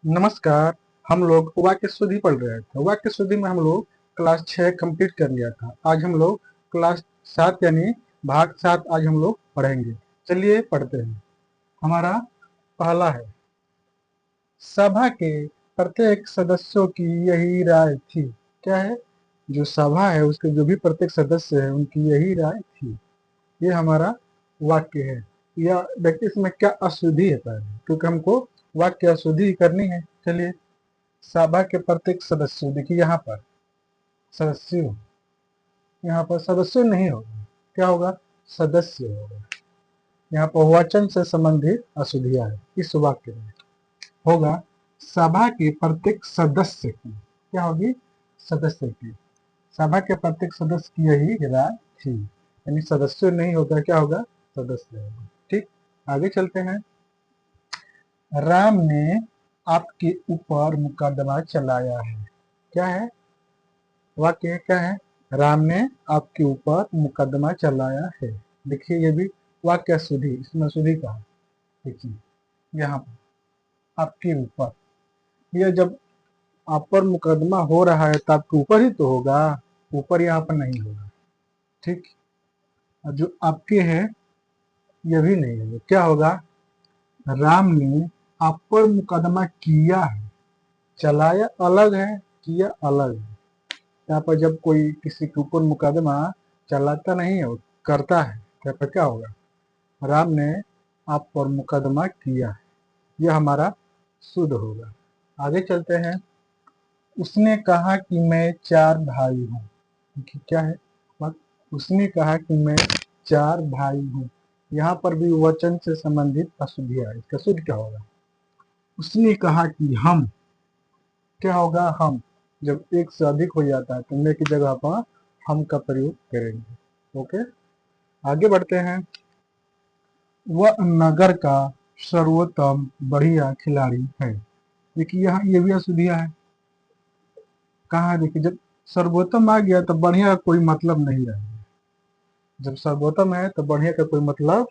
नमस्कार। हम लोग वाक्य शुद्धि पढ़ रहे थे। वाक्य शुद्धि में हम लोग क्लास 6 कंप्लीट कर लिया था। आज हम लोग क्लास 7 यानी भाग 7 आज हम लोग पढ़ेंगे। चलिए पढ़ते हैं। हमारा पहला है, सभा के प्रत्येक सदस्यों की यही राय थी। क्या है? जो सभा है उसके जो भी प्रत्येक सदस्य है उनकी यही राय थी। ये हमारा वाक्य है। या देखिए इसमें क्या अशुद्धि है पहले, क्योंकि हमको वाक्य अशुद्धि करनी है। चलिए, सभा के प्रत्येक सदस्यों, देखिए यहाँ पर सदस्यों, यहाँ पर सदस्यों नहीं होगा, क्या होगा? सदस्य होगा। यहाँ पर वचन से संबंधित अशुद्धियां है। इस वाक्य में होगा सभा के प्रत्येक सदस्य की, क्या होगी? सदस्य की। सभा के प्रत्येक सदस्य की यही राय थी, यानी सदस्य नहीं होगा, क्या होगा? सदस्य होगा। ठीक, आगे चलते हैं। राम ने आपके ऊपर मुकदमा चलाया है। क्या है? वाक्य क्या है? राम ने आपके ऊपर मुकदमा चलाया है। देखिए ये भी वाक्य अशुद्धि, इसमें अशुद्धि कहा। देखिए यहाँ पर आपके ऊपर, यह जब आप पर मुकदमा हो रहा है तो आपके ऊपर ही तो होगा, ऊपर यहाँ पर नहीं होगा। ठीक, और जो आपके है यह भी नहीं होगा, क्या होगा? राम ने आप पर मुकदमा किया है। चलाया अलग है, किया अलग है। यहाँ पर जब कोई किसी के ऊपर मुकदमा चलाता नहीं है, करता है, तो यहाँ पर क्या होगा? राम ने आप पर मुकदमा किया है। यह हमारा शुद्ध होगा। आगे चलते हैं। उसने कहा कि मैं 4 भाई हूँ। क्या है बात? उसने कहा कि मैं 4 भाई हूँ। यहाँ पर भी वचन से संबंधित अशुद्धियां है। इसका शुद्ध क्या होगा? उसने कहा कि हम, क्या होगा? हम। जब एक से अधिक हो जाता है तो मैं की जगह पर हम का प्रयोग करेंगे। ओके, आगे बढ़ते हैं। वह नगर का सर्वोत्तम बढ़िया खिलाड़ी है। देखिए यहाँ ये भी अशुद्धियां है। कहा? देखिए जब सर्वोत्तम आ गया तो बढ़िया का कोई मतलब नहीं रहेगा। जब सर्वोत्तम है तो बढ़िया का कोई मतलब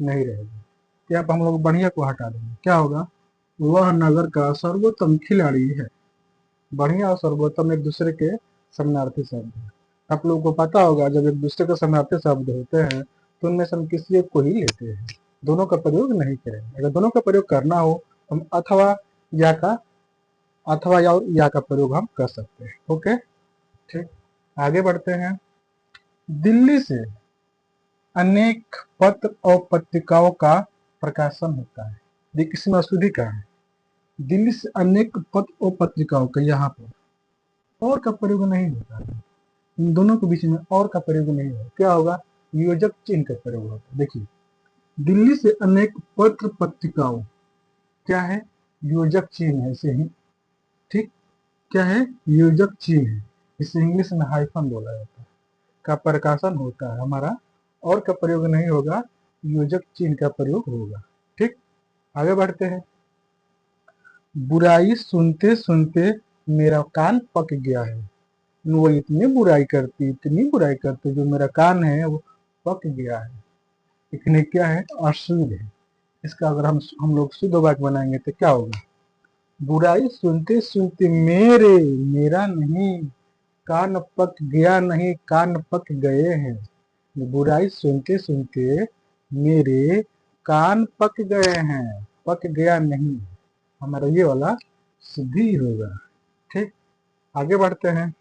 नहीं रहेगा। तो यहाँ पर हम लोग बढ़िया को हटा देंगे, क्या होगा? वह नगर का सर्वोत्तम खिलाड़ी है। बढ़िया और सर्वोत्तम एक दूसरे के समानार्थी शब्द है। आप लोगों को पता होगा जब एक दूसरे के समानार्थी शब्द होते हैं तो उनमें से हम किसी एक को ही लेते हैं, दोनों का प्रयोग नहीं करेंगे। अगर दोनों का प्रयोग करना हो तो हम या का अथवा या का प्रयोग हम कर सकते हैं। ओके, ठीक, आगे बढ़ते हैं। दिल्ली से अनेक पत्र और पत्रिकाओं का प्रकाशन होता है। देखिए इसमें अशुद्धि का है। दिल्ली से अनेक पत्र और पत्रिकाओं का, यहाँ पर और का प्रयोग नहीं होता है। इन दोनों के बीच में और का प्रयोग नहीं होगा, क्या होगा? योजक चिन्ह का प्रयोग होता है। देखिए दिल्ली से अनेक पत्र पत्रिकाओं, क्या है? योजक चिन्ह है इसे ही। ठीक, क्या है? योजक चिन्ह है। इसे इंग्लिश में हाइफन बोला जाता है। का प्रकाशन होता है हमारा, और का प्रयोग नहीं होगा, योजक चिन्ह का प्रयोग होगा। ठीक, आगे बढ़ते हैं। बुराई सुनते सुनते मेरा कान पक गया है। वो इतनी बुराई करती जो मेरा कान है वो पक गया है। लेकिन क्या है? अशुद्ध है। इसका अगर हम लोग शुद्ध वाक्य बनाएंगे तो क्या होगा? बुराई सुनते सुनते मेरा नहीं, कान पक गया नहीं, कान पक गए हैं। बुराई सुनते सुनते मेरे कान पक गए हैं, पक गया नहीं। हमारा ये वाला शुद्धि होगा। ठीक, आगे बढ़ते हैं।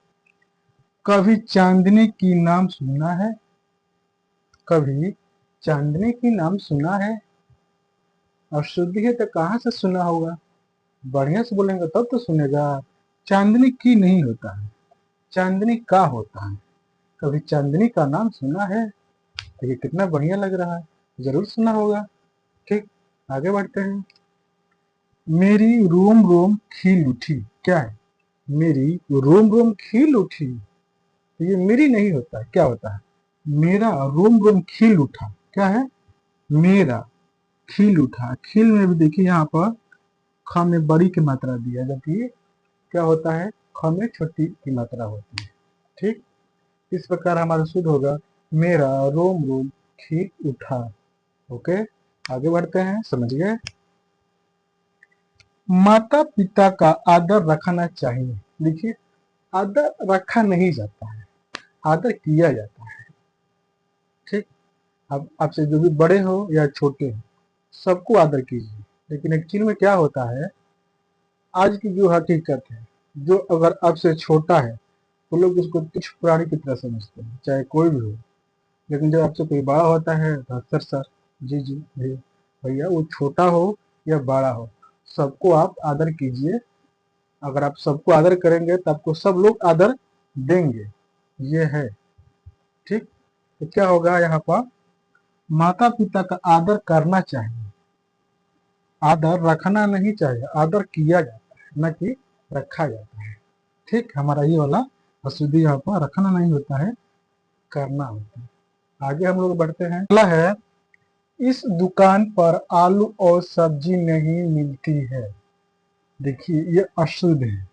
कभी चांदनी की नाम सुना है? कभी चांदनी की नाम सुना है? और शुद्धि है तो कहाँ से सुना होगा? बढ़िया से बोलेंगे तब तो सुनेगा। चांदनी की नहीं होता है, चांदनी का होता है। कभी चांदनी का नाम सुना है? तो ये कितना बढ़िया लग रहा है, जरूर सुना होगा। ठीक, आगे बढ़ते हैं। मेरी रोम रोम खिल उठी। क्या है? मेरी रोम रोम खिल उठी। तो ये मेरी नहीं होता है, क्या होता है? मेरा रोम रोम खिल उठा। क्या है? मेरा खिल उठा। खिल में भी देखिए यहाँ पर ख में बड़ी की मात्रा दिया, जबकि क्या होता है? ख में छोटी की मात्रा होती है। ठीक, इस प्रकार हमारा शुद्ध होगा मेरा रोम रोम खिल उठा। ओके, आगे बढ़ते हैं, समझ गए? माता पिता का आदर रखना चाहिए। देखिए, आदर रखा नहीं जाता है, आदर किया जाता है। ठीक। अब आपसे जो भी बड़े हो या छोटे हो, सबको आदर कीजिए। लेकिन एक्चुअली में क्या होता है, आज की जो हकीकत है, जो अगर आपसे छोटा है तो लोग उसको तुच्छ प्राणी की तरह समझते हैं, चाहे कोई भी हो। लेकिन जब आपसे कोई बड़ा होता है तो सर सर, जी जी, भैया भैया, वो छोटा हो या बड़ा हो, सबको आप आदर कीजिए। अगर आप सबको आदर करेंगे तो आपको सब लोग आदर देंगे, ये है। ठीक। तो क्या होगा यहाँ पर, माता पिता का आदर करना चाहिए, आदर रखना नहीं चाहिए, आदर किया जाता है न कि रखा जाता है। ठीक। हमारा ये वाला अशुद्धि यहाँ पर रखना नहीं होता है, करना होता है। आगे हम लोग बढ़ते हैं। अगला है, इस दुकान पर आलू और सब्जी नहीं मिलती है। देखिए, ये अशुद्ध है।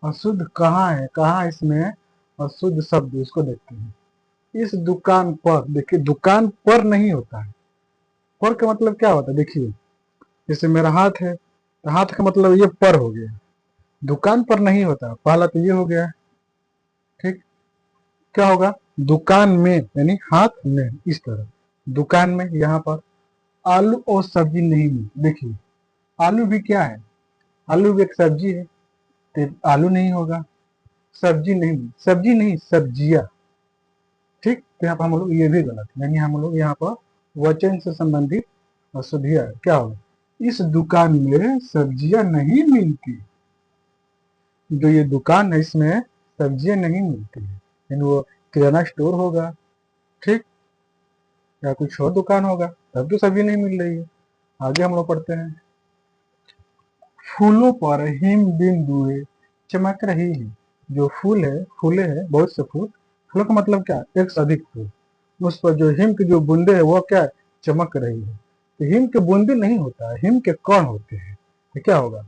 अशुद्ध कहाँ है, कहाँ इसमें अशुद्ध शब्द, इसको देखते हैं। इस दुकान पर, देखिए दुकान पर नहीं होता है। पर का मतलब क्या होता है, देखिए जैसे मेरा हाथ है तो हाथ का मतलब ये पर हो गया, दुकान पर नहीं होता। पहला तो ये हो गया। ठीक। क्या होगा, दुकान में यानी हाथ में, इस तरह दुकान में। यहाँ पर आलू और सब्जी नहीं मिलती। देखिए, आलू भी क्या है, आलू भी एक सब्जी है, तो आलू नहीं होगा। सब्जी नहीं, सब्जी नहीं, सब्जियां। ठीक। तो यहाँ पर हम लोग, ये भी गलत, यानी हम लोग यहाँ पर वचन से संबंधित अशुद्धियां क्या होगा, इस दुकान में सब्जियां नहीं मिलती। जो ये दुकान है इसमें सब्जियां नहीं मिलती है, यानी वो किराना स्टोर होगा। ठीक। या कुछ और दुकान होगा, तब तो सब्जी नहीं मिल रही है। आगे हम लोग पढ़ते हैं। फूलों पर हिम बिंदुएं चमक रही है। जो फूल है, फूले है बहुत से फूल, फूलों का मतलब क्या, एक से अधिक फूल, उस पर जो हिम की जो बूंदे है वो क्या है, चमक रही है। तो हिम के बूंदे नहीं होता है, हिम के कण होते हैं। तो क्या होगा,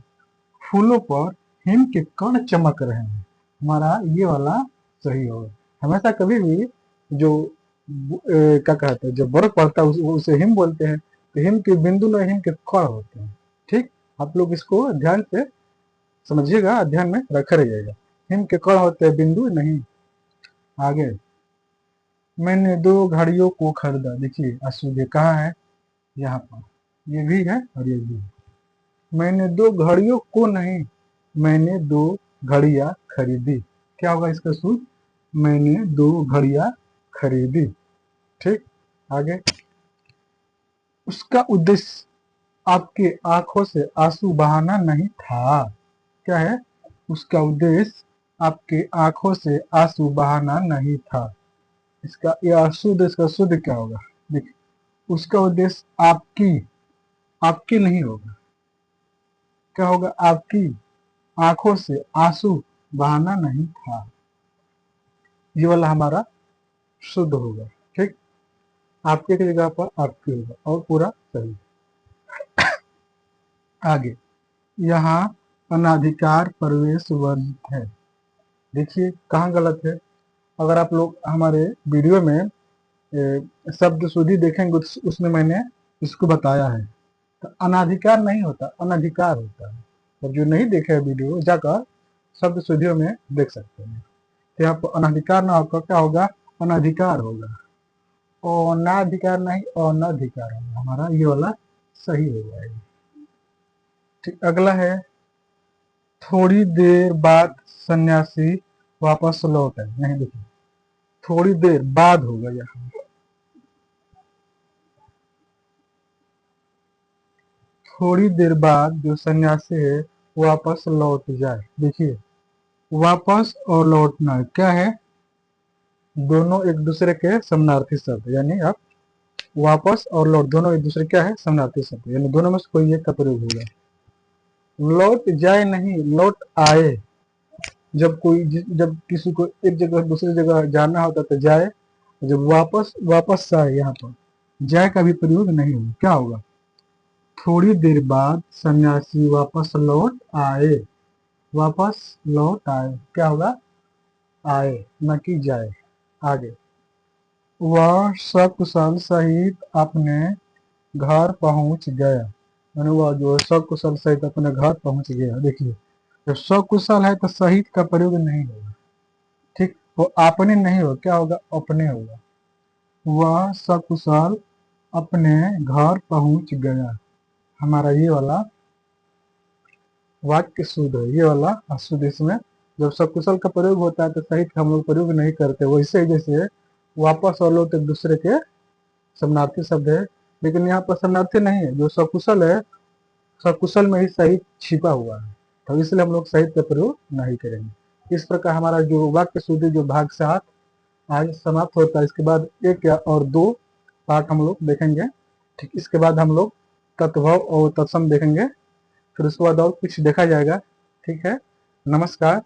फूलों पर हिम के कण चमक रहे हैं, हमारा ये वाला सही होगा। हमेशा कभी भी जो क्या कहते हैं, जो बर्फ पड़ता है उसे हिम बोलते हैं। तो हिम के बिंदु न हिम के कण होते हैं। ठीक। आप लोग इसको ध्यान से समझिएगा, ध्यान में रखे रहिएगा। हिम के कण होते हैं, बिंदु नहीं। आगे, मैंने दो घड़ियों को खरीदा। देखिए अशुद्ध कहाँ है, यहाँ पर, ये भी है और ये भी है। मैंने दो घड़ियों को नहीं, मैंने दो घड़ियां खरीदी। क्या होगा इसका सूत्र, मैंने दो घड़ियां खरीदी। ठीक। आगे, उसका उद्देश्य आपके आंखों से आंसू बहाना नहीं था। क्या है, उसका उद्देश्य आपके आंखों से आंसू बहाना नहीं था। इसका यह शुद्ध, इसका शुद्ध क्या होगा, देखिए उसका उद्देश्य आपकी, आपकी नहीं होगा। क्या होगा, आपकी आंखों से आंसू बहाना नहीं था। ये वाला हमारा शुद्ध होगा। ठीक। आपके की जगह पर आपकी होगा और पूरा सही। आगे, यहाँ अनाधिकार प्रवेश वर्जित है। देखिए कहाँ गलत है। अगर आप लोग हमारे वीडियो में शब्द शुद्धि देखेंगे तो उसमें मैंने इसको बताया है। तो अनाधिकार नहीं होता, अनधिकार होता है। और जो नहीं देखे वीडियो जाकर शब्द शुद्धियों में देख सकते हैं। तो यहाँ पर अनाधिकार ना होकर क्या होगा, अनधिकार होगा। अनाधिकार नहीं, अनधिकार होगा, हमारा ये वाला सही हो जाएगा। ठीक। अगला है, थोड़ी देर बाद सन्यासी वापस लौट आए। नहीं, देखिए थोड़ी देर बाद होगा यहाँ, थोड़ी देर बाद जो सन्यासी है वापस लौट जाए। देखिए, वापस और लौटना क्या है, दोनों एक दूसरे के समानार्थी शब्द, यानी आप वापस और लौट दोनों एक दूसरे क्या है, समानार्थी शब्द, यानी दोनों में से कोई एक का प्रयोग होगा। लौट जाए नहीं, लौट आए। जब किसी को एक जगह दूसरी जगह जाना होता तो जाए, जब वापस वापस आए, यहाँ पर जाए का भी प्रयोग नहीं होगा। क्या होगा, थोड़ी देर बाद सन्यासी वापस लौट आए, वापस लौट आए, क्या होगा, आए न कि जाए। आगे, वह सकुशल सहित अपने घर पहुंच गया। मैंने वह जो सकुशल सहित अपने घर पहुंच गया। देखिए, जब सकुशल है तो सहित का प्रयोग नहीं होगा, ठीक, वो आपने नहीं होगा, क्या होगा, अपने होगा। वह सकुशल अपने घर पहुंच गया। हमारा ये वाला वाक्य शुद्ध है, ये वाला अशुद्ध। इसमें जब सकुशल का प्रयोग होता है तो सहित का हम लोग प्रयोग नहीं करते। वैसे ही जैसे वापस और लौट एक दूसरे के समानार्थी शब्द है, लेकिन यहाँ पर समानार्थी नहीं है। जो सकुशल है, सकुशल में ही सहित छिपा हुआ है, तो इसलिए हम लोग सहित का प्रयोग नहीं करेंगे। इस प्रकार हमारा जो वाक्य शुद्धि जो भाग 7 आज समाप्त होता है। इसके बाद एक या और दो पार्ट हम लोग देखेंगे, ठीक। इसके बाद हम लोग तत्भव और तत्सम देखेंगे, फिर उसके बाद और कुछ देखा जाएगा, ठीक है। नमस्कार।